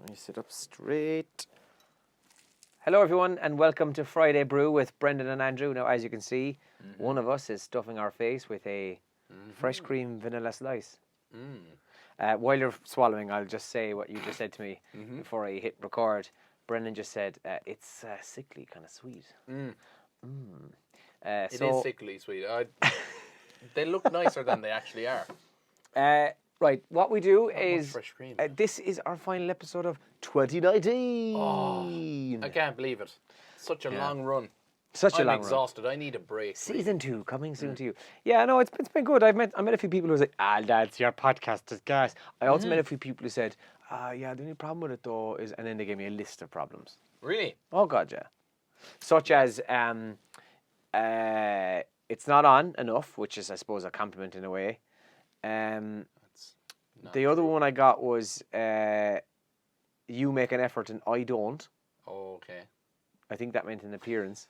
You sit up straight. Hello everyone and welcome to Friday Brew with Brendan and Andrew. Now as you can see, one of us is stuffing our face with a fresh cream vanilla slice. While you're swallowing, I'll just say what you just said to me before I hit record. Brendan just said, it's sickly kind of sweet. It is sickly sweet. They look nicer than they actually are. Right, what we do is, fresh cream. This is our final episode of 2019. Oh, I can't believe it. Such a long run. I'm exhausted. I need a break. Season 2 coming soon to you. Yeah, no, it's been good. I met a few people who was like, that's your podcast is gas. I also met a few people who said, yeah, the only problem with it though is, and then they gave me a list of problems. Really? Oh God, yeah. Such as, it's not on enough, which is, I suppose, a compliment in a way. The other one I got was, you make an effort and I don't. Oh, okay. I think that meant an appearance.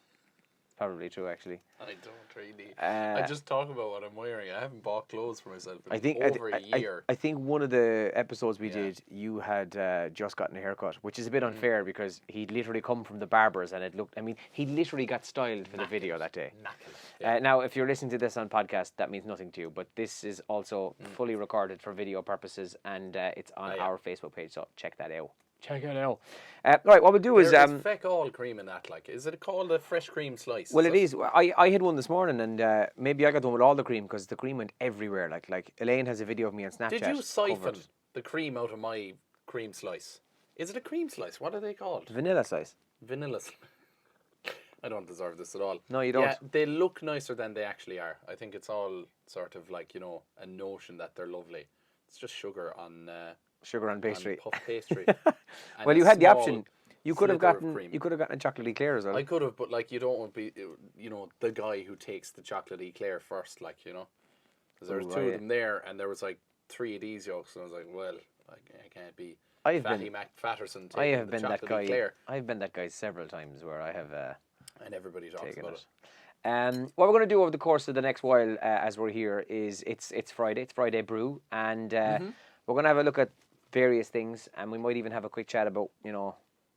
Probably true, actually. I don't really. I just talk about what I'm wearing. I haven't bought clothes for myself in over a year. I think one of the episodes we did, you had just gotten a haircut, which is a bit unfair because he'd literally come from the barbers and it looked, I mean, he literally got styled for the video that day. Now, if you're listening to this on podcast, that means nothing to you, but this is also fully recorded for video purposes and it's on our Facebook page, so check that out. Check it out. Right, what we'll do is... There's feck all cream in that, like. Is it called a fresh cream slice? Well, it is. I had one this morning and maybe I got one with all the cream because the cream went everywhere. Like Elaine has a video of me on Snapchat. Did you siphon the cream out of my cream slice? Is it a cream slice? What are they called? Vanilla slice. Vanilla slice. I don't deserve this at all. No, you don't. Yeah, they look nicer than they actually are. I think it's all sort of like, a notion that they're lovely. It's just sugar on pastry. Puff pastry. Well, you had the option. You could have gotten a chocolate eclair as well. I could have, but like you don't want to be, the guy who takes the chocolate eclair first, like because there was two of them there, and there was like 3 of these yolks, and I was like, well, I can't be Fatty Mac Fatterson taking the chocolate eclair. I've been that guy several times where I have. And everybody talks about it. What we're going to do over the course of the next while, as we're here, is it's Friday. It's Friday Brew, and we're going to have a look at various things, and we might even have a quick chat about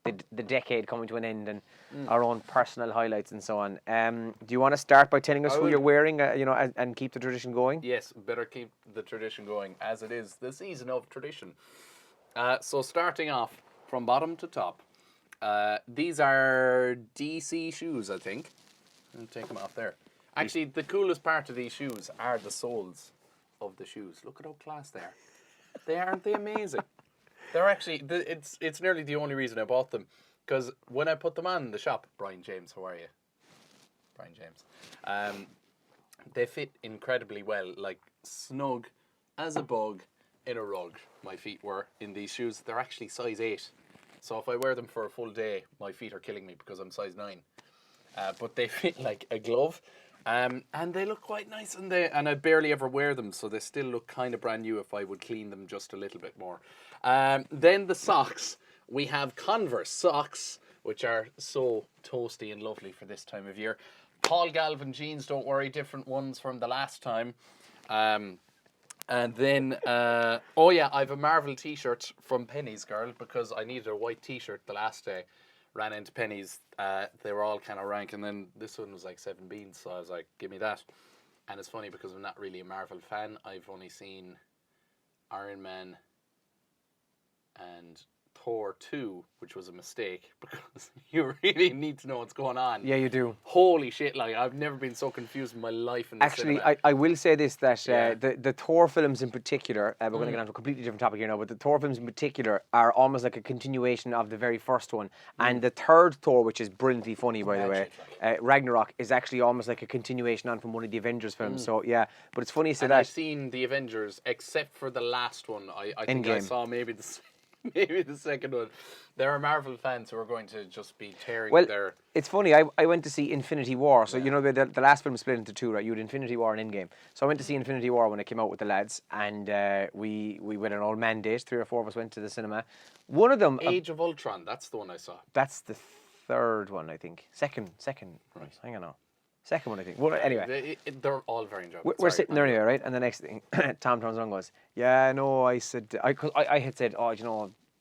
the decade coming to an end and our own personal highlights and so on. Do you want to start by telling us who you're wearing, and keep the tradition going? Yes, better keep the tradition going, as it is the season of tradition. So starting off from bottom to top, these are DC shoes, I think. I'll take them off there. Actually, the coolest part of these shoes are the soles of the shoes. Look at how class they are. Aren't they amazing? They're actually, it's nearly the only reason I bought them. Because when I put them on in the shop, Brian James, how are you? Brian James. They fit incredibly well, like snug as a bug in a rug. My feet were in these shoes. They're actually size 8. So if I wear them for a full day, my feet are killing me because I'm size 9. But they fit like a glove. And they look quite nice, and I barely ever wear them, so they still look kind of brand new if I would clean them just a little bit more. Then the socks. We have Converse socks, which are so toasty and lovely for this time of year. Paul Galvin jeans, don't worry, different ones from the last time. And then, I have a Marvel t-shirt from Penny's, girl, because I needed a white t-shirt the last day. Ran into Penny's, they were all kind of rank, and then this one was like 7 beans, so I was like, give me that. And it's funny because I'm not really a Marvel fan. I've only seen Iron Man and Thor 2, which was a mistake because you really need to know what's going on. Yeah, you do. Holy shit, like I've never been so confused in my life in the cinema. I will say this, that the Thor films in particular, we're going to get on to a completely different topic here now, but the Thor films in particular are almost like a continuation of the very first one. And the third Thor, which is brilliantly funny, by the way, Ragnarok, is actually almost like a continuation on from one of the Avengers films. So, yeah, but it's funny to say that. I've seen the Avengers, except for the last one. I think I saw maybe the second one. There are Marvel fans who are going to just be tearing their... It's funny, I went to see Infinity War, so the last film split into 2, right? You had Infinity War and Endgame. So I went to see Infinity War when it came out with the lads, and we went an old man date, 3 or 4 of us went to the cinema. One of them... Age of Ultron, that's the one I saw. That's the third one, I think. Second, right, hang on now. Second one, I think. Well, anyway. They're all very enjoyable. We're sitting there anyway, right? And the next thing, Tom turns around and goes, yeah, no, I said, I had said, oh,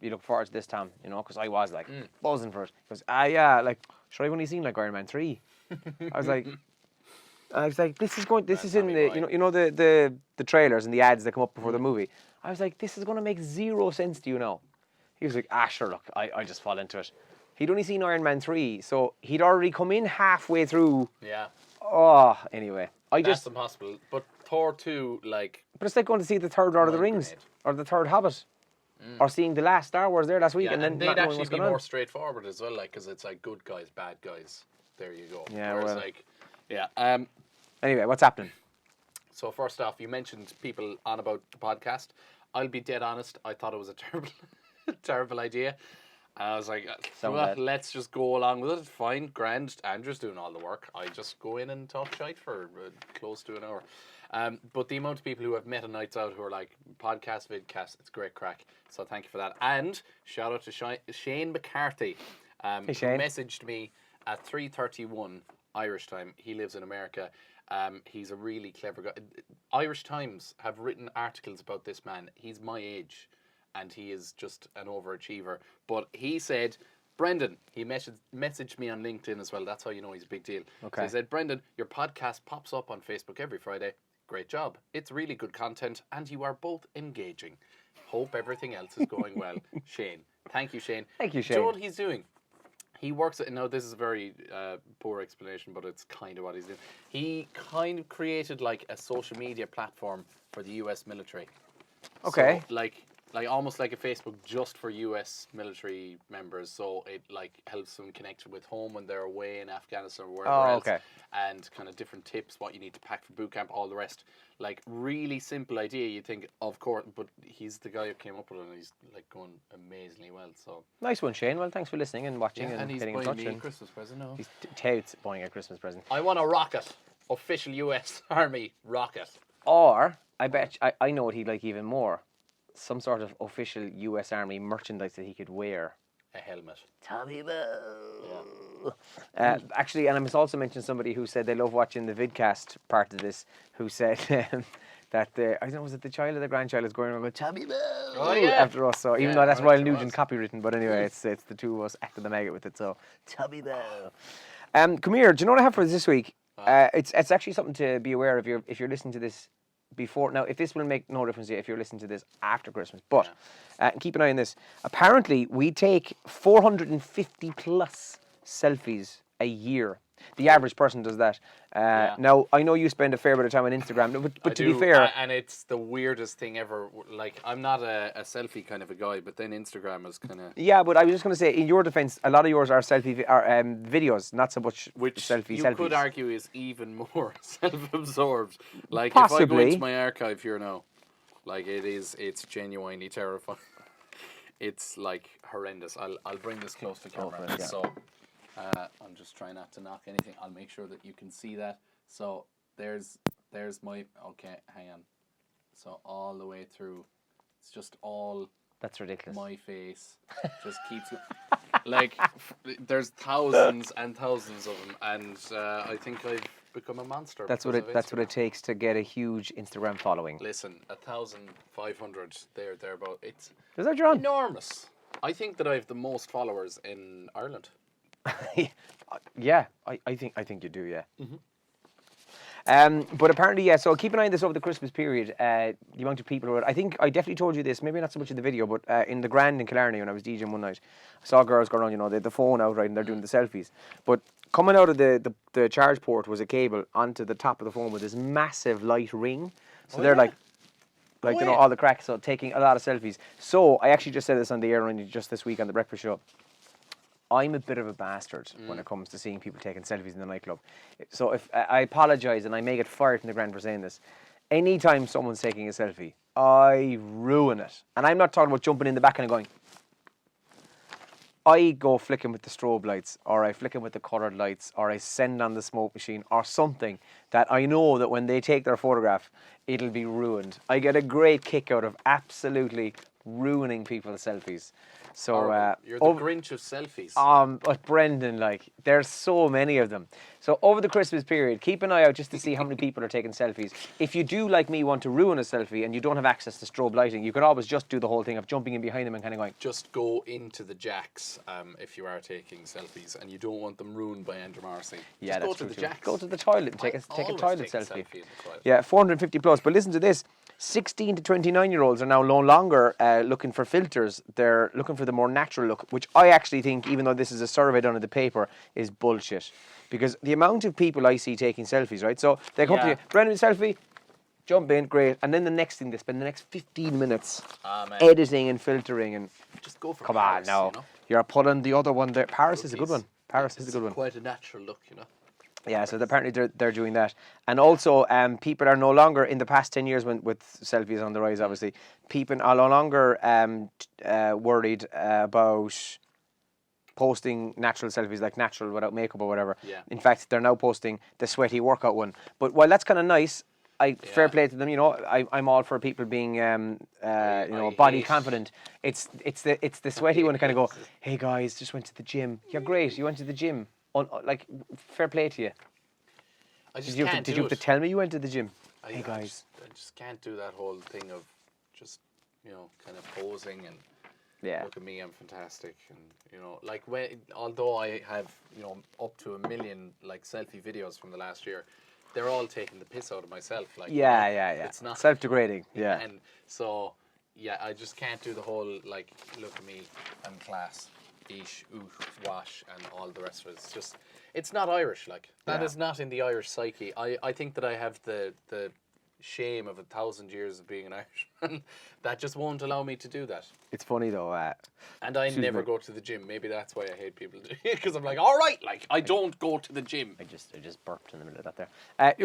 you look forward to this, Tom? You know, because I was like buzzing for it. He goes, yeah, like, sure, I've only seen like Iron Man 3. I was like, this is in the, you know the trailers and the ads that come up before the movie. I was like, this is going to make zero sense to you now. He was like, sure, look, I just fall into it. He'd only seen Iron Man 3, so he'd already come in halfway through. Yeah. Oh, anyway. That's impossible. But Thor 2, like... But it's like going to see the third Lord of the Rings, or the third Hobbit, or seeing the last Star Wars there last week, and then they'd actually be more straightforward as well, like, because it's like good guys, bad guys. There you go. Yeah, Whereas, well... like, yeah. Anyway, what's happening? So first off, you mentioned people on about the podcast. I'll be dead honest. I thought it was a terrible idea. And I was like, well, let's just go along with it. Fine, grand. Andrew's doing all the work. I just go in and talk shite for close to an hour. But the amount of people who have met on Nights Out who are like, podcast, vidcast, it's great crack. So thank you for that. And shout out to Shane McCarthy, hey, Shane. who messaged me at 3:31 Irish time. He lives in America. He's a really clever guy. Irish Times have written articles about this man. He's my age. And he is just an overachiever. But he said, Brendan, he messaged me on LinkedIn as well. That's how you know he's a big deal. Okay. So he said, Brendan, your podcast pops up on Facebook every Friday. Great job. It's really good content and you are both engaging. Hope everything else is going well. Shane. Thank you, Shane. Thank you, Shane. Do you know what he's doing? He works at, now this is a very poor explanation, but it's kind of what he's doing. He kind of created like a social media platform for the US military. Okay. So, like almost like a Facebook just for US military members, so it like helps them connect with home when they're away in Afghanistan or wherever else. Okay. And kind of different tips, what you need to pack for boot camp, all the rest. Like really simple idea. You think, of course, but he's the guy who came up with it, and he's like going amazingly well. So nice one, Shane. Well, thanks for listening and watching and he's getting in buying touch. me a Christmas present now. He's touts buying a Christmas present. I want a rocket, official US Army rocket. Or I bet I know what he'd like even more. Some sort of official US Army merchandise that he could wear. A helmet. Tommy Boo. Yeah. Actually, and I must also mention somebody who said they love watching the vidcast part of this, who said that I don't know, was it the child or the grandchild is going around going, Tommy Boo, after us. So even though that's Royal Nugent copywritten, but anyway, it's the two of us acting the maggot with it. So Tommy Boo. Come here. Do you know what I have for this week? It's actually something to be aware of if you're listening to this before. Now, if this will make no difference to you if you're listening to this after Christmas, but keep an eye on this. Apparently, we take 450 plus selfies a year. The average person does that. Now, I know you spend a fair bit of time on Instagram, but to be fair... And it's the weirdest thing ever. Like, I'm not a selfie kind of a guy, but then Instagram is kind of... Yeah, but I was just going to say, in your defence, a lot of yours are selfie videos, not so much selfies. You could argue is even more self-absorbed. Like, Possibly. if I go into my archive here now, like, it's genuinely terrifying. It's, like, horrendous. I'll bring this close to camera. So... I'm just trying not to knock anything. I'll make sure that you can see that. So there's my, okay, hang on. So all the way through, it's just all... That's ridiculous. My face just keeps... like, there's thousands and thousands of them, and I think I've become a monster. That's what it takes to get a huge Instagram following. Listen, 1,500 thereabout. Is that John? Enormous. I think that I have the most followers in Ireland. Yeah, I think you do, yeah. Mm-hmm. But apparently, yeah, so keep an eye on this over the Christmas period. The amount of people who are... I think I definitely told you this, maybe not so much in the video, but in the Grand in Killarney when I was DJing one night, I saw girls going around, they had the phone out, right, and they're doing the selfies. But coming out of the charge port was a cable onto the top of the phone with this massive light ring. So they're like all the cracks, so taking a lot of selfies. So I actually just said this on the air just this week on the breakfast show. I'm a bit of a bastard when it comes to seeing people taking selfies in the nightclub. So if I apologise, and I may get fired from the Grand for saying this, anytime someone's taking a selfie, I ruin it. And I'm not talking about jumping in the back and going. I go flicking with the strobe lights, or I flick with the coloured lights, or I send on the smoke machine, or something that I know that when they take their photograph, it'll be ruined. I get a great kick out of absolutely ruining people's selfies. So You're the Grinch of selfies. but Brendan, like, there's so many of them. So over the Christmas period, keep an eye out just to see how many people are taking selfies. If you do, like me, want to ruin a selfie and you don't have access to strobe lighting, you could always just do the whole thing of jumping in behind them and kind of going. Just go into the jacks if you are taking selfies and you don't want them ruined by Andrew Morrissey. Yeah, just go that's to true. the jacks. Go to the toilet and take a toilet selfie. In the toilet. Yeah, 450 plus. But listen to this. 16 to 29-year-olds are now no longer looking for filters. They're looking for the more natural look, which I actually think, even though this is a survey done in the paper, is bullshit. Because the amount of people I see taking selfies, right? So they come to you, Brendan, selfie, jump in, great. And then the next thing, they spend the next 15 minutes editing and filtering. And just go for come Paris, on now. You know? You're pulling the other one there. Paris is a good one. Paris is a good one. Quite a natural look, you know. Yeah, so apparently they're doing that. And also, people are no longer, in the past 10 years with selfies on the rise, obviously, people are no longer worried about posting natural selfies, like natural without makeup or whatever. Yeah. In fact, they're now posting the sweaty workout one. But while that's kind of nice, fair play to them. You know, I'm all for people being, body confident. It's the sweaty one to kind of go, hey guys, just went to the gym. You're great. You went to the gym. Like, fair play to you. Did you have to tell me you went to the gym? Hey guys, I just can't do that whole thing of just kind of posing and look at me, I'm fantastic, and like although I have up to 1 million like selfie videos from the last year, they're all taking the piss out of myself. Like it's not self-degrading. Yeah, and so I just can't do the whole like look at me, I'm class. Ish, oosh, wash, and all the rest of it. It's not Irish. Like that is not in the Irish psyche. I think that I have the shame of 1,000 years of being an Irishman that just won't allow me to do that. It's funny though. And I never go to the gym. Maybe that's why I hate people because I'm like, all right, like I don't go to the gym. I just burped in the middle of that there.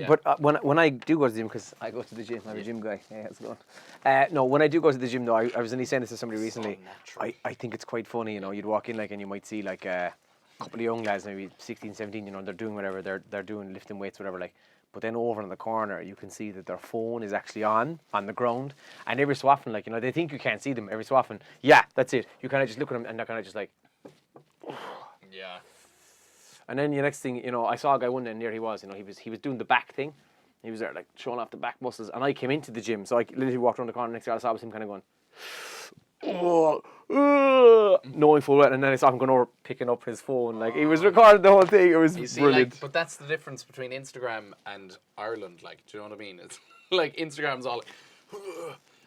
But when I do go to the gym, because I go to the gym, I'm a gym guy. Yeah, how's it going? No, when I do go to the gym though, I was only saying this to somebody recently. I think it's quite funny. You'd walk in and you might see like a couple of young lads, maybe 16, 17. They're doing whatever they're doing, lifting weights, whatever. Like. But then over in the corner, you can see that their phone is actually on the ground. And every so often, they think you can't see them. Every so often, that's it. You kind of just look at them and they're kind of just like... Yeah. And then the next thing, I saw a guy one day, and there he was, he was doing the back thing. He was there, like, showing off the back muscles. And I came into the gym, so I literally walked around the corner. Next thing I saw was him kind of going... knowing full well, and then I saw him going over picking up his phone. Like he was recording the whole thing. It was brilliant. But that's the difference between Instagram and Ireland. Like, do you know what I mean? It's like Instagram's all like,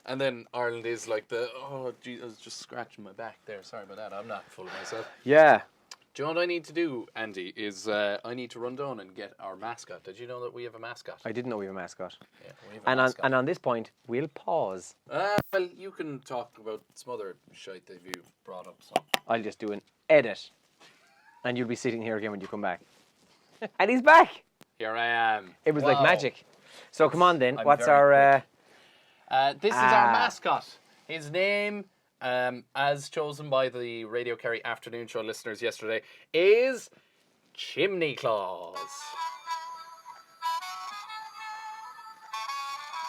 and then Ireland is like I was just scratching my back there. Sorry about that. I'm not full of myself. Yeah. Do you know what I need to do, Andy? Is I need to run down and get our mascot. Did you know that we have a mascot? I didn't know we have a mascot. Yeah, we have a mascot. And on this point, we'll pause. Well, you can talk about some other shite that you brought up. So. I'll just do an edit, and you'll be sitting here again when you come back. And he's back. Here I am. It was like magic. So come on then. What's our? This is our mascot. His name. As chosen by the Radio Kerry afternoon show listeners yesterday, is Chimney Claus.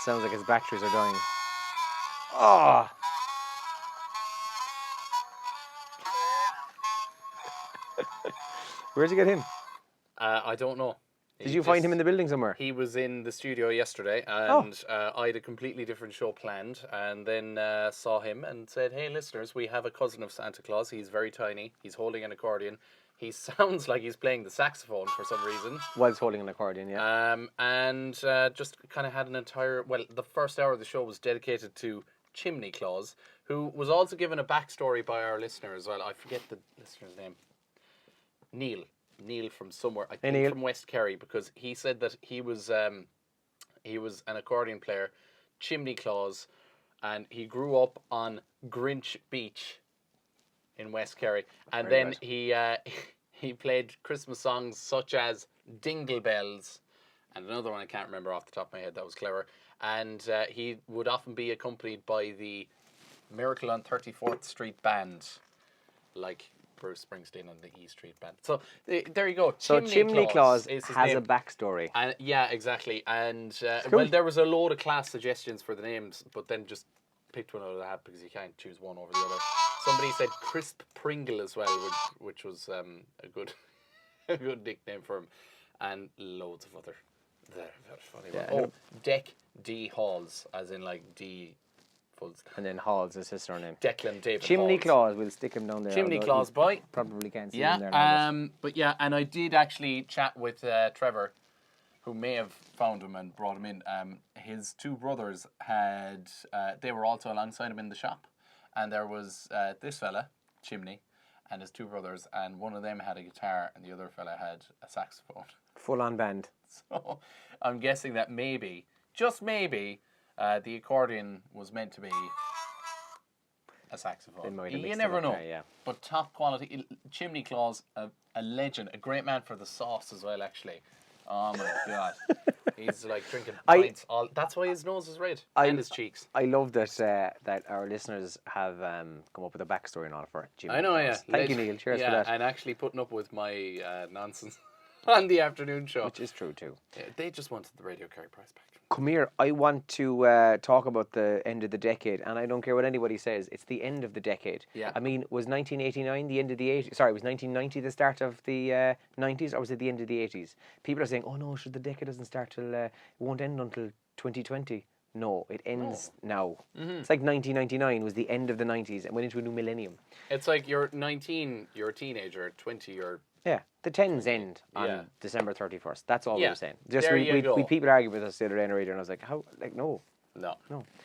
Sounds like his batteries are dying. Oh. Where'd you get him? I don't know. Did you find him in the building somewhere? He was in the studio yesterday, and I had a completely different show planned, and then saw him and said, hey, listeners, we have a cousin of Santa Claus. He's very tiny. He's holding an accordion. He sounds like he's playing the saxophone for some reason. Whilst holding an accordion, yeah. And just kind of had an entire... Well, the first hour of the show was dedicated to Chimney Claus, who was also given a backstory by our listener as well. I forget the listener's name. Neil from somewhere, I think from West Kerry, because he said that he was an accordion player, Chimney Claus, and he grew up on Grinch Beach in West Kerry, and then he played Christmas songs such as Dingle Bells, and another one I can't remember off the top of my head that was clever, and he would often be accompanied by the Miracle on 34th Street band, like Bruce Springsteen and the E Street Band. So there you go. So Chimney Claus has a backstory. Yeah, exactly. And well, there was a load of class suggestions for the names, but then just picked one out of the hat because you can't choose one over the other. Somebody said Crisp Pringle as well, which was a good a good nickname for him, and loads of other very funny ones. Oh, Deck D Halls, as in like D. And then Halls is his surname. Declan David Chimney Halls. Claus, we'll stick him down there. Chimney Claus boy. Probably can't see him there now. But yeah, and I did actually chat with Trevor, who may have found him and brought him in. His two brothers had, they were also alongside him in the shop. And there was this fella, Chimney, and his two brothers, and one of them had a guitar and the other fella had a saxophone. Full on band. So I'm guessing that maybe, just maybe, the accordion was meant to be a saxophone. You never know. Yeah. But top quality. Chimney Claus, a legend, a great man for the sauce as well, actually. Oh my God. He's like drinking pints. That's why his nose is red. And his cheeks. I love that that our listeners have come up with a backstory and all for Jimmy. I know, Claus. yeah. Thank you, Neil. Cheers for that. And actually putting up with my nonsense on the afternoon show. Which is true too. Yeah, they just wanted the Radio Kerry prize back. Come here, I want to talk about the end of the decade, and I don't care what anybody says, it's the end of the decade. Yeah. I mean, was 1989 the end of the 80s? Sorry, was 1990 the start of the 90s, or was it the end of the 80s? People are saying, oh no, the decade doesn't start till, it won't end until 2020. No, it ends now. Mm-hmm. It's like 1999 was the end of the 90s and went into a new millennium. It's like you're 19, you're a teenager, 20, you're... Yeah, the 10s end on December 31st. That's all we were saying. Just there we people argue with us the other day on the radio, and I was like, how? Like, no. No.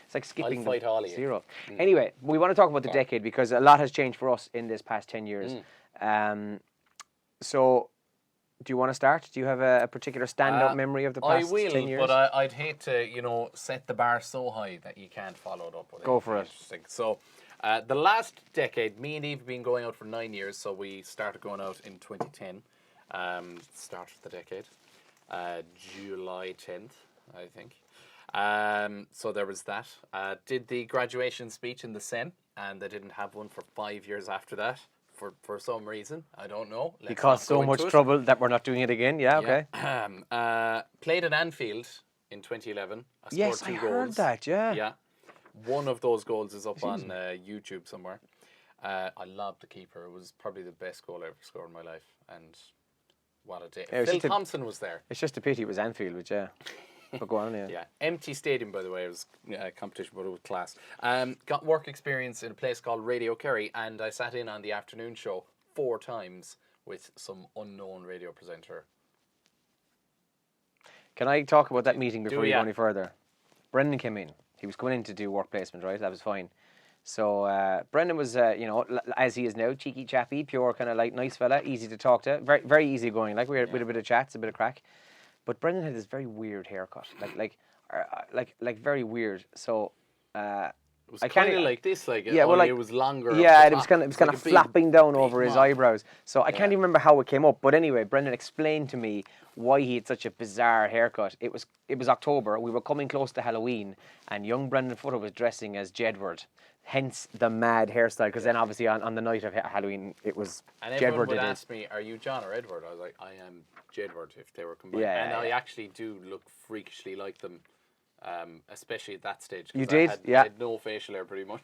It's like skipping I'll fight all of you. zero. Anyway, we want to talk about the decade because a lot has changed for us in this past 10 years. So, do you want to start? Do you have a particular standout memory of the past 10 years? But I'd hate to, set the bar so high that you can't follow it up with it. Go for it. So, the last decade, me and Eve have been going out for 9 years, so we started going out in 2010. Start of the decade. July 10th, I think. So there was that. Did the graduation speech in the Sen, and they didn't have one for 5 years after that. For some reason, I don't know. Because so much trouble that we're not doing it again. Yeah, okay. Played at Anfield in 2011. Yes, I heard that. Yeah. Yeah. One of those goals is up on YouTube somewhere. I loved the keeper. It was probably the best goal I ever scored in my life. And what a day. Phil Thompson was there. It's just a pity it was Anfield, but yeah. But go on, yeah. Yeah. Empty stadium, by the way. It was a competition, but it was class. Got work experience in a place called Radio Kerry, and I sat in on the afternoon show 4 times with some unknown radio presenter. Can I talk about that meeting before you go any further? Brendan came in. He was coming in to do work placement, right? That was fine. So Brendan was, as he is now, cheeky chappy, pure kind of like nice fella, easy to talk to, very very easy going. Like we had with a bit of chats, a bit of crack. But Brendan had this very weird haircut, like very weird. So it was kind of like this, like it was longer. Yeah, and it was kind of flapping down over his eyebrows. So I can't even remember how it came up. But anyway, Brendan explained to me why he had such a bizarre haircut. It was October. We were coming close to Halloween, and young Brendan Footer was dressing as Jedward. Hence the mad hairstyle, because then obviously on the night of Halloween it was and Jedward. And everyone would ask me, "Are you John or Edward?" I was like, "I am Jedward." If they were combined, I actually do look freakishly like them, especially at that stage. You did, I had no facial hair, pretty much.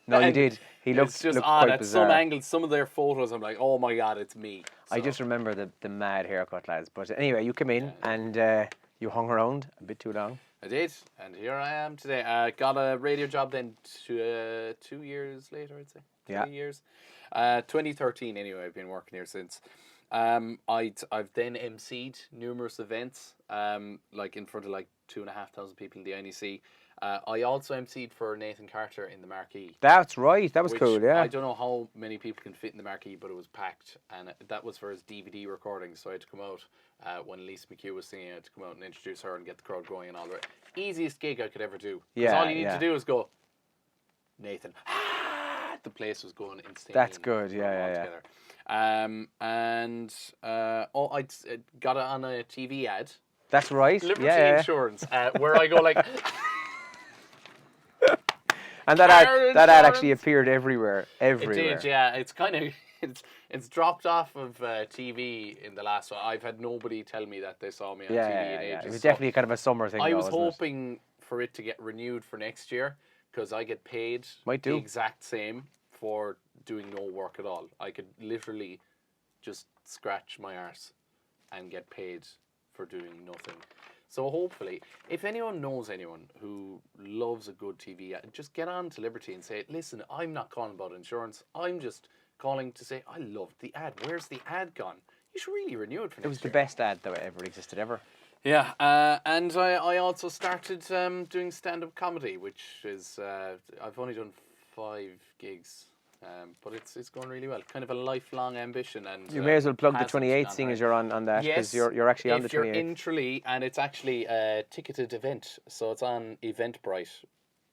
No, you did. He looked just odd at bizarre. some angles. Some of their photos, I'm like, "Oh my God, it's me." So. I just remember the mad haircut, lads. But anyway, you came in and you hung around a bit too long. I did, and here I am today. Got a radio job then 2 years later, I'd say. 3 years. 2013 anyway, I've been working here since. I've then emceed numerous events, like in front of like 2,500 people in the NEC. I also emceed for Nathan Carter in the Marquee. That's right, that was cool, yeah. I don't know how many people can fit in the Marquee, but it was packed, and that was for his DVD recording, so I had to come out. When Lisa McHugh was singing, I had to come out and introduce her and get the crowd going and all that. Easiest gig I could ever do. Because all you need to do is go, Nathan. The place was going insane. That's good, yeah. I got it on a TV ad. That's right. Liberty Insurance, where I go like... And that ad actually appeared everywhere. It did, yeah. It's kind of... It's dropped off of TV in the last one. I've had nobody tell me that they saw me on TV in ages. It was definitely kind of a summer thing. I was hoping for it to get renewed for next year, because I get paid Might do. the exact same for doing no work at all. I could literally just scratch my arse and get paid for doing nothing. So hopefully, if anyone knows anyone who loves a good TV ad, just get on to Liberty and say, listen, I'm not calling about insurance. I'm just calling to say, I loved the ad. Where's the ad gone? You should really renew it for next year. It was the best ad that ever existed ever. Yeah, and I also started doing stand-up comedy, which is, I've only done 5 gigs. But it's going really well. Kind of a lifelong ambition, and you may as well plug the 28th, seeing as you're on that, because you're actually on the 28th. If you're in Tralee, and it's actually a ticketed event, so it's on Eventbrite.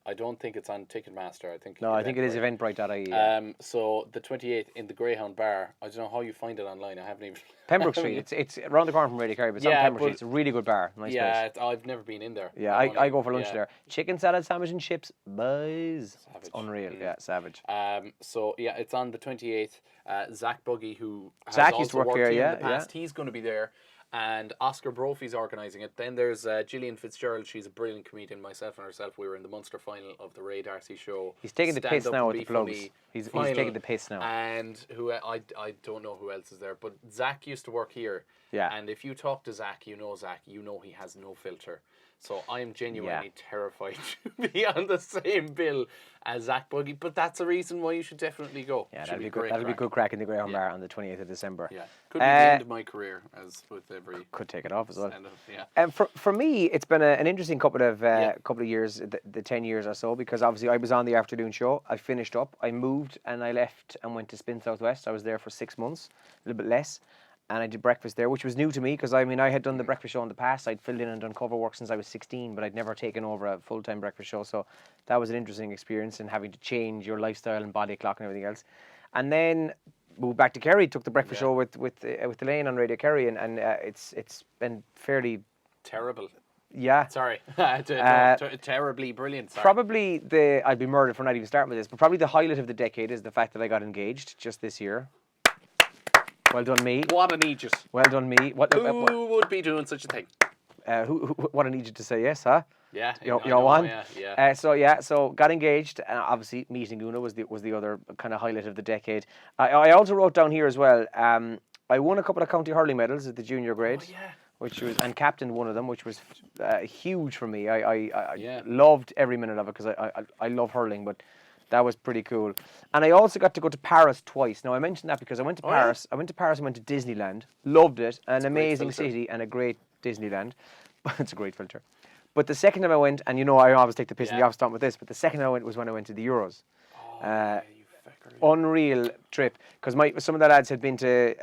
I don't think it's on Ticketmaster. I think I think it is eventbrite.ie. So the 28th in the Greyhound Bar. I don't know how you find it online. I haven't even. Pembroke Street. It's around the corner from Radio Kerry, but it's on Pembroke Street. It's a really good bar. Nice place. I've never been in there. Yeah, I go for lunch there. Chicken salad, sandwich, and chips. Boys. Savage. It's unreal. Yeah, savage. So yeah, it's on the 28th. Zach Buggy, who has Zach also used to work worked here, here in the past, he's going to be there. And Oscar Brophy's organising it. Then there's Gillian Fitzgerald. She's a brilliant comedian. Myself and herself, we were in the Munster final of the Ray Darcy show. He's taking the piss now with the plugs. He's taking the piss now. And who I don't know who else is there, but Zach used to work here. Yeah. And if you talk to Zach, you know he has no filter. So I am genuinely terrified to be on the same bill as Zach Buggy, but that's a reason why you should definitely go. Yeah, that'll be good. That'll be good crack in the Greyhound Bar on the 28th of December. Yeah, could be the end of my career, as with every. Could take it off as well. Yeah. For me, it's been an interesting couple of years, the 10 years or so, because obviously I was on the afternoon show. I finished up. I moved and I left and went to Spin Southwest. I was there for 6 months, a little bit less. And I did breakfast there, which was new to me because, I mean, I had done the breakfast show in the past. I'd filled in and done cover work since I was 16, but I'd never taken over a full-time breakfast show. So that was an interesting experience, and having to change your lifestyle and body clock and everything else. And then moved back to Kerry, took the breakfast show with Elaine on Radio Kerry, and it's been fairly... Terrible. Yeah. Sorry. Terribly brilliant. Sorry. Probably I'd be murdered for not even starting with this, but probably the highlight of the decade is the fact that I got engaged just this year. Well done, me. What an Aegis. Well done, me. Who would be doing such a thing? What an Aegis to say yes, huh? Yeah. You're one. Yeah. So got engaged, and obviously meeting Una was the other kind of highlight of the decade. I also wrote down here as well. I won a couple of county hurling medals at the junior grade. Oh, yeah. Which was, and captained one of them, which was huge for me. I loved every minute of it because I love hurling, but that was pretty cool. And I also got to go to Paris twice. Now I mentioned that because I went to Paris. Yeah? I went to Paris and went to Disneyland. Loved it. An amazing city and a great Disneyland. It's a great filter. But the second time I went, and I always take the piss in the off start with this, but the second time I went was when I went to the Euros. Unreal trip, because some of the lads had been to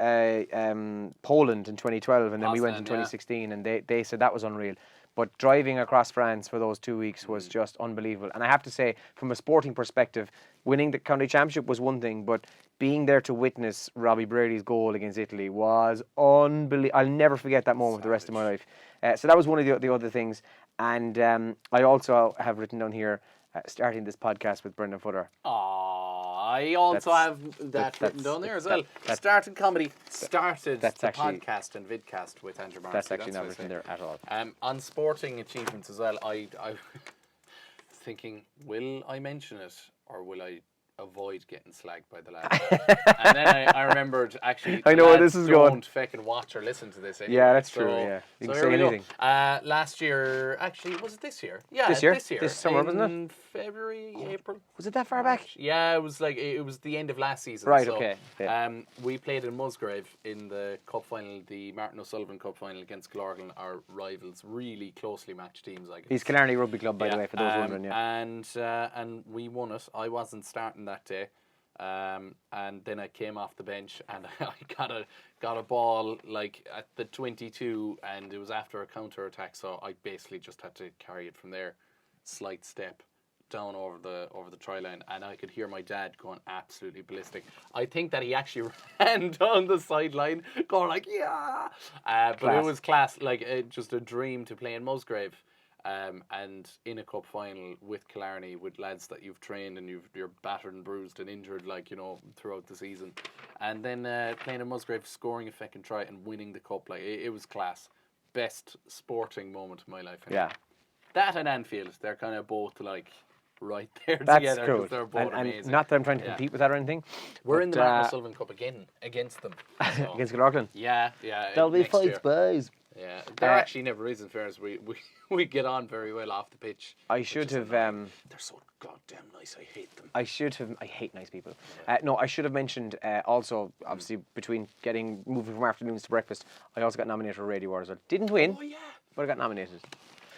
Poland in 2012, and then we went in 2016, and they said that was unreal. But driving across France for those 2 weeks was just unbelievable. And I have to say, from a sporting perspective, winning the county championship was one thing, but being there to witness Robbie Brady's goal against Italy was unbelievable. I'll never forget that moment the rest of my life. So that was one of the other things. And I also have written down here, starting this podcast with Brendan Footer. I also have that written down there as well. Started comedy, started the podcast and vidcast with Andrew Morrissey. That's actually not written there at all. On sporting achievements as well, I thinking, will I mention it or will I avoid getting slagged by the lads? And then I remembered, actually, I know where this is going. Don't fucking watch or listen to this anyway. Yeah, that's true. Yeah, you can say anything. Last year, actually, was it this year? Yeah, this year. This summer, wasn't it? In February, April. Was it that far back? Yeah, it was the end of last season. Right. So, okay. Yeah. We played in Musgrave in the cup final, the Martin O'Sullivan Cup final against Glorgan, our rivals, really closely matched teams. I guess. He's Killarney Rugby Club, by the way, for those wondering. Yeah. And we won it. I wasn't starting that day. And then I came off the bench and I got a ball like at the 22, and it was after a counter attack, so I basically just had to carry it from there, slight step down over the try line, and I could hear my dad going absolutely ballistic. I think that he actually ran down the sideline going like yeah, but it was class, like just a dream to play in Musgrave. And in a cup final with Killarney, with lads that you've trained and you're battered and bruised and injured, throughout the season, and then playing in Musgrave, scoring a fucking try and winning the cup, it was class. Best sporting moment of my life. Yeah, that and Anfield, they're kind of both right there That's together. 'Cause cool. they're both And amazing. not that I'm trying to Yeah. compete with that or anything. We're but, in the Martin O'Sullivan Cup again against them. So. against Glenrockland. Yeah. There'll be next fights, year. boys. Yeah, there actually never is. In fairness, we get on very well off the pitch. I should have. They're so goddamn nice. I hate them. I hate nice people. No, I should have mentioned also, obviously, between moving from afternoons to breakfast, I also got nominated for Radio Wars. Didn't win, Oh yeah. but I got nominated.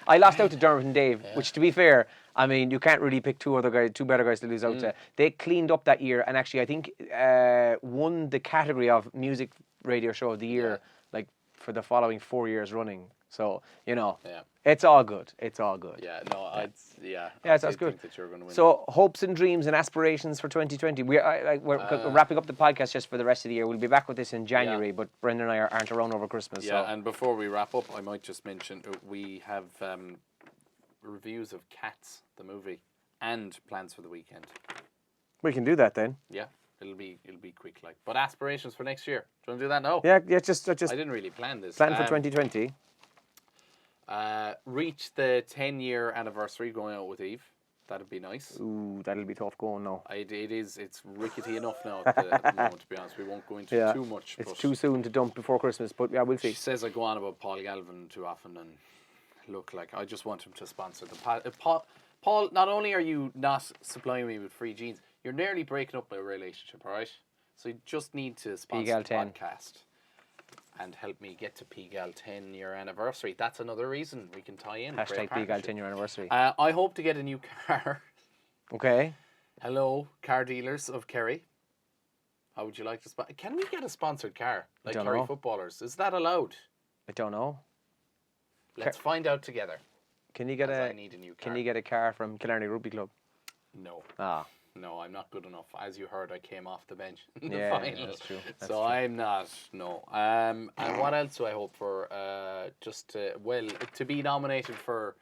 I lost out to Dermot and Dave, which, to be fair, I mean, you can't really pick two better guys to lose out to. They cleaned up that year, and actually, I think won the category of music radio show of the year, like for the following 4 years running. So it's all good. It's all good. Yeah, no, Yeah, that's good. Think that you're going to win. So hopes and dreams and aspirations for 2020. We're wrapping up the podcast just for the rest of the year. We'll be back with this in January, but Brendan and I aren't around over Christmas. Yeah, so. and before we wrap up, I might just mention we have reviews of Cats, the movie, and plans for the weekend. We can do that then. Yeah, it'll be quick, like. But aspirations for next year. Do you want to do that now? Yeah. Just. I didn't really plan this. Plan for 2020. Reach the 10-year anniversary going out with Eve. That'd be nice. Ooh, that'll be tough going now. It's rickety enough now at the moment, to be honest. We won't go into too much. It's too soon to dump before Christmas, but yeah, we'll see. She says I go on about Paul Galvin too often, and look, like, I just want him to sponsor the Paul, not only are you not supplying me with free jeans, you're nearly breaking up my relationship, all right? So you just need to sponsor the podcast and help me get to PGAL 10-year anniversary. That's another reason we can tie in. Hashtag PGAL 10-year anniversary. I hope to get a new car. Okay. Hello, car dealers of Kerry. How would you like to sponsor? Can we get a sponsored car? Like Kerry footballers. Is that allowed? I don't know. Let's find out together. Can you get I need a new car. Can you get a car from Killarney Rugby Club? No. No, I'm not good enough. As you heard, I came off the bench in the final. That's true. So I'm not. No. And what else do I hope for? To be nominated for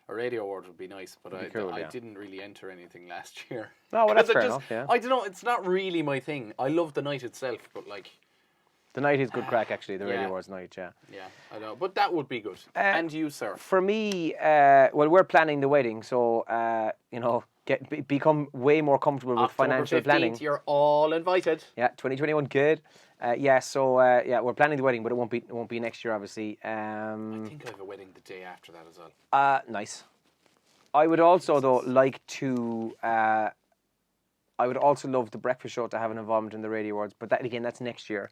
a radio award would be nice, but I didn't really enter anything last year. No, well, that's fair enough. Yeah. I don't know. It's not really my thing. I love the night itself, but like. The night is good crack, actually. The Radio Awards night, yeah. Yeah, I know, but that would be good. And you, sir? For me, we're planning the wedding, so become way more comfortable with financial planning. You're all invited. Yeah, 2021, good. We're planning the wedding, but it won't be next year, obviously. I think I have a wedding the day after that as well. Nice. I would also like to. I would also love the breakfast show to have an involvement in the Radio Awards, but that's next year.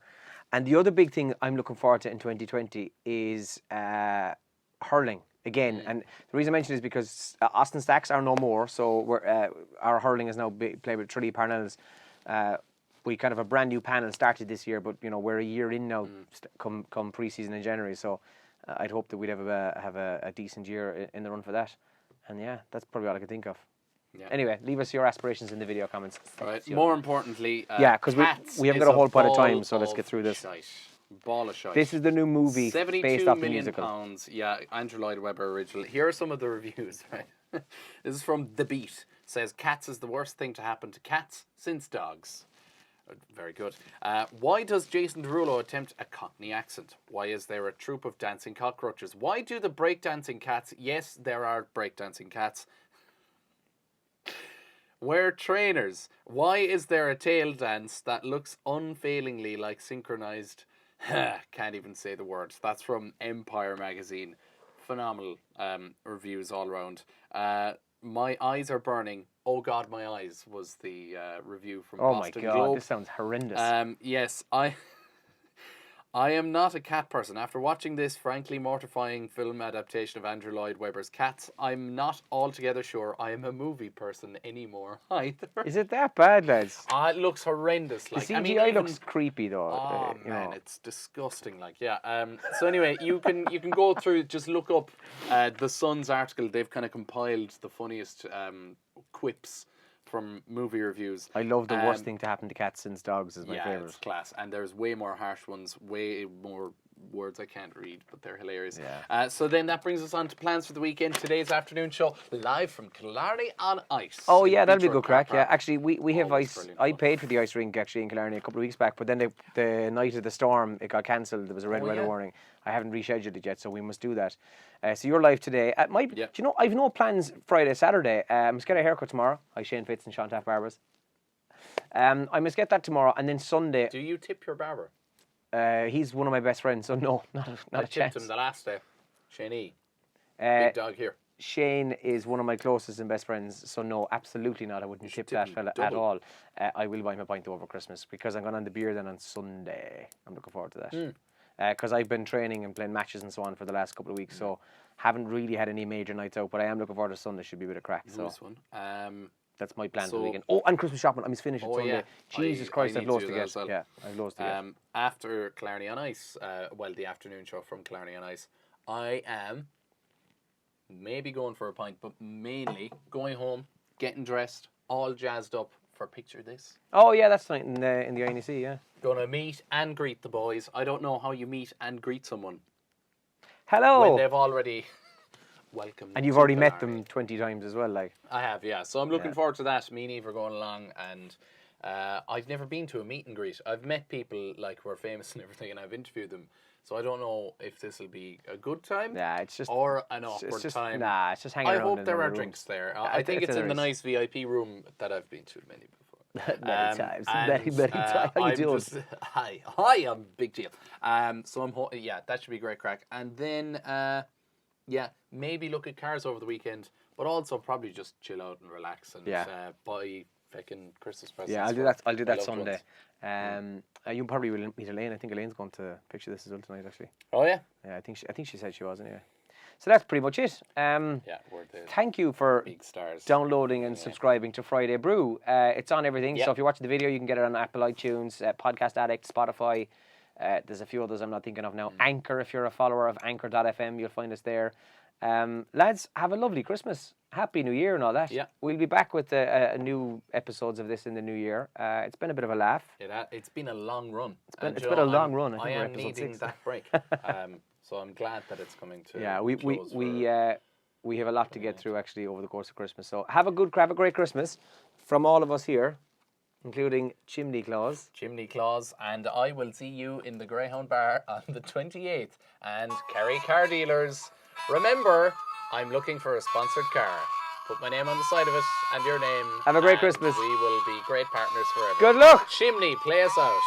And the other big thing I'm looking forward to in 2020 is hurling again. And the reason I mention it is because Austin Stacks are no more, so our hurling is now played with Tralee Parnells. We kind of a brand new panel started this year, but we're a year in now, come pre-season in January. So I'd hope that we'd have a decent year in the run for that. And yeah, that's probably all I can think of. Yeah. Anyway, leave us your aspirations in the video comments. All right. More importantly, because we haven't got a whole pot of time, so let's get through this. Ball of shite. This is the new movie based off the musical. £72 million. Yeah, Andrew Lloyd Webber original. Here are some of the reviews. Right? This is from The Beat. It says Cats is the worst thing to happen to cats since dogs. Very good. Why does Jason Derulo attempt a Cockney accent? Why is there a troop of dancing cockroaches? Why do the breakdancing cats? Yes, there are breakdancing cats. We're trainers. Why is there a tail dance that looks unfailingly like synchronized? Can't even say the words. That's from Empire magazine. Phenomenal reviews all around. My eyes are burning. Oh God, my eyes was the review from Boston Globe. Oh my God, this sounds horrendous. Yes, I am not a cat person. After watching this frankly mortifying film adaptation of Andrew Lloyd Webber's Cats, I'm not altogether sure I am a movie person anymore either. Is it that bad, lads? It looks horrendous. Like, the CGI looks creepy though. Oh man, it's disgusting. Like, yeah. So anyway, you can go through. Just look up the Sun's article. They've kind of compiled the funniest quips from movie reviews. I love the worst thing to happen to cats since dogs is my favourite. It's class. And there's way more harsh ones, way more words I can't read, but they're hilarious. Yeah. So then that brings us on to plans for the weekend. Today's afternoon show, live from Killarney on Ice. Oh in yeah, that'll be Beach good Road crack. Car Yeah, Park. actually we have Always ice. brilliant I fun. paid for the ice rink actually in Killarney a couple of weeks back, but then the night of the storm it got cancelled. There was a red weather warning. I haven't rescheduled it yet, so we must do that. So you're live today. Do you know I've no plans Friday, Saturday. I must get a haircut tomorrow. Hi Shane Fitz and Sean Taft Barbers. I must get that tomorrow, and then Sunday. Do you tip your barber? He's one of my best friends, so no, not I a chance. tipped him the last day. Shane E. Big dog here. Shane is one of my closest and best friends, so no, absolutely not. I wouldn't tip that fella at all. I will buy him a pint over Christmas because I'm going on the beer then on Sunday. I'm looking forward to that. Because I've been training and playing matches and so on for the last couple of weeks, so haven't really had any major nights out, but I am looking forward to Sunday. Should be a bit of crack. Nice one. That's my plan for the weekend. Oh, and Christmas shopping. I must finish it Sunday. Yeah. Jesus Christ, I've loads to get. Well. Yeah, I've loads to get. After Killarney on Ice, the afternoon show from Killarney on Ice, I am maybe going for a pint, but mainly going home, getting dressed, all jazzed up for Picture This. Oh yeah, that's tonight in the INEC, yeah. Gonna meet and greet the boys. I don't know how you meet and greet someone Hello. when they've already welcomed. And you've already met them 20 times as well, like. I have, yeah. So I'm looking forward to that. Me and Eve are going along, and I've never been to a meet and greet. I've met people like who are famous and everything, and I've interviewed them. So I don't know if this will be a good time. Yeah, it's just or an awkward time. Nah, it's just hanging around. I hope in there the are room. drinks there. I think it's in the nice VIP room that I've been to many before. Many times. Many times. How you doing? Hi, I'm big deal. So that should be great crack. And then maybe look at cars over the weekend, but also probably just chill out and relax and buy fucking Christmas presents. Yeah, I'll do that Sunday. You probably will meet Elaine. I think Elaine's going to Picture This as well tonight, actually. Oh yeah. Yeah, I think she said she was anyway. So that's pretty much it. Thank you for big stars downloading and subscribing to Friday Brew. It's on everything. So if you're watching the video, you can get it on Apple iTunes, Podcast Addict, Spotify. There's a few others I'm not thinking of now. Anchor, if you're a follower of Anchor.fm, you'll find us there. Lads, have a lovely Christmas. Happy New Year and all that. Yeah. We'll be back with new episodes of this in the new year. It's been a bit of a laugh. It's been a long run. It's been a long run. I am needing that break. So I'm glad that it's coming to. Yeah, we have a lot to get through actually over the course of Christmas. So have a great Christmas from all of us here, including Chimney Claus. And I will see you in the Greyhound Bar on the 28th. And Kerry Car Dealers, remember, I'm looking for a sponsored car. Put my name on the side of it and your name. Have a great Christmas. We will be great partners forever. Good luck. Chimney, play us out.